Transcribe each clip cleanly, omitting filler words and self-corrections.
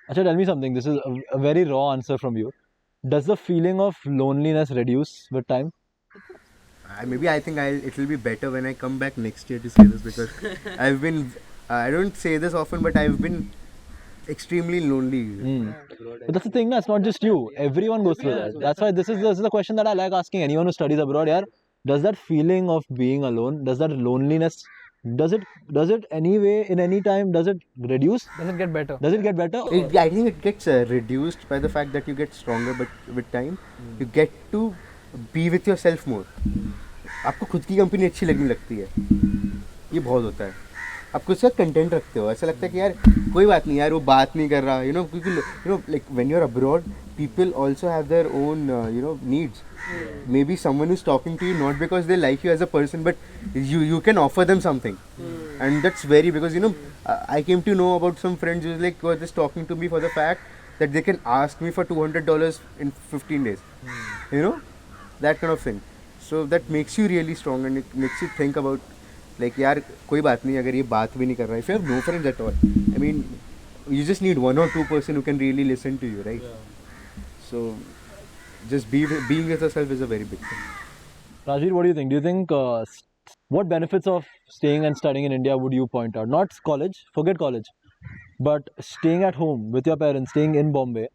Acha, tell me something. This is a very raw answer from you. Does the feeling of loneliness reduce with time? Maybe I think it will be better when I come back next year to say this because I've been. I don't say this often, but I've been extremely lonely. But that's the thing, na, it's not just you. Everyone goes through that. That's why this is a question that I like asking anyone who studies abroad. Yeah, does that feeling of being alone, does that loneliness, does it anyway in any time? Does it reduce? Does it get better? Does it get better? I think it gets reduced by the fact that you get stronger, but with time, you get to be with yourself more. आपको खुद की company अच्छी लगने लगती है, ये बहुत होता है. आप खुद से कंटेंट रखते हो, ऐसा लगता है कि यार कोई बात नहीं यार वो बात नहीं कर रहा, क्योंकि like when you are abroad people also have their own needs. Maybe someone is talking to you not because they like you as a person, but you can offer them something. And that's very, because I came to know about some friends who were just talking to me for the fact that they can ask me for $200 in 15 days. That kind of thing. So that makes you really strong, and it makes you think about like यार कोई बात नहीं अगर ये बात भी नहीं कर रहा है. If you have no friends at all, I mean, you just need one or two person who can really listen to you, right? So just being with yourself is a very big thing. Rajveer, what do you think? Do you think what benefits of staying and studying in India would you point out? Not college, forget college, but staying at home with your parents, staying in Bombay.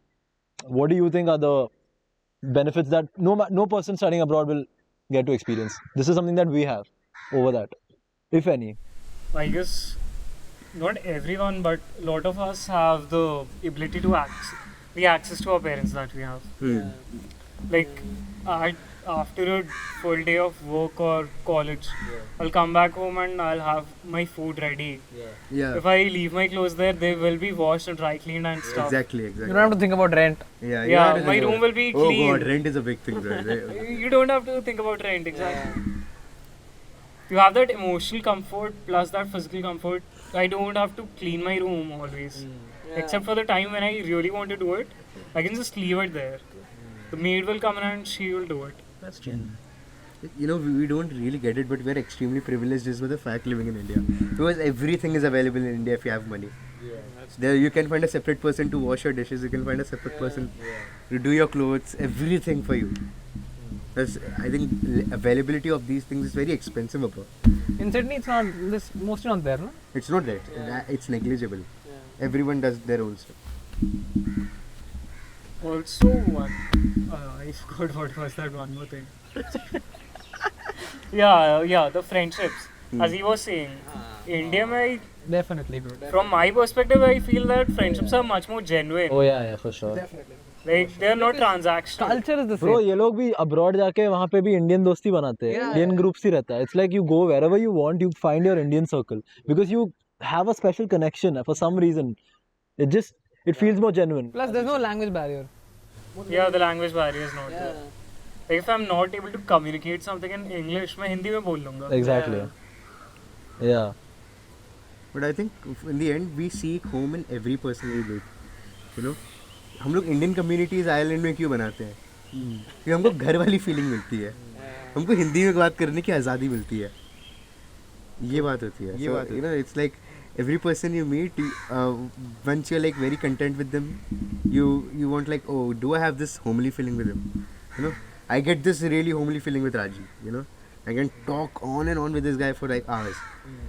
What do you think are the benefits that no person studying abroad will get to experience? This is something that we have over that, if any. I guess not everyone, but a lot of us have the ability to access to our parents that we have. Like after a full day of work or college, I'll come back home and I'll have my food ready. Yeah. If I leave my clothes there, they will be washed and dry cleaned and stuff. Exactly. You don't have to think about rent. Yeah. Yeah, my room will be clean. Oh God, rent is a big thing, bro. You don't have to think about rent, exactly. You have that emotional comfort plus that physical comfort. I don't have to clean my room always. Except for the time when I really want to do it, I can just leave it there. The maid will come in and she will do it. That's true. We don't really get it, but we're extremely privileged just with the fact living in India. Because everything is available in India if you have money. There you can find a separate person to wash your dishes, you can find a separate person to do your clothes, everything for you. Because I think availability of these things is very expensive abroad. In Sydney, it's not. This mostly not there, no? It's not that. It's negligible. Everyone does their own stuff. Also, I forgot what was that one more thing. yeah, the friendships. As he was saying, India, Definitely, bro. from my perspective, I feel that friendships are much more genuine. Oh yeah, for sure. Like they are not transactional. Culture is the same. Bro, ये लोग भी abroad जाके वहाँ पे भी Indian दोस्ती बनाते हैं. Indian groups ही रहता है. It's like you go wherever you want, you find your Indian circle because you have a special connection for some reason. It feels more genuine. Plus, there's no language barrier. Yeah, the language barrier is not there. Like if I'm not able to communicate something in English, मैं हिंदी में बोल लूँगा. Exactly. Yeah. But I think in the end we seek home in every person we live. हम लोग Indian communities Ireland में क्यों बनाते हैं? क्योंकि हमको घर वाली फीलिंग मिलती है, हमको हिंदी में बात करने की आज़ादी मिलती है, ये बात होती है. It's like every person you meet, once you're like very content with them, you want like, oh, do I have this homely feeling with him? I get this really homely feeling with Raji. I can talk on and on with this guy for like hours.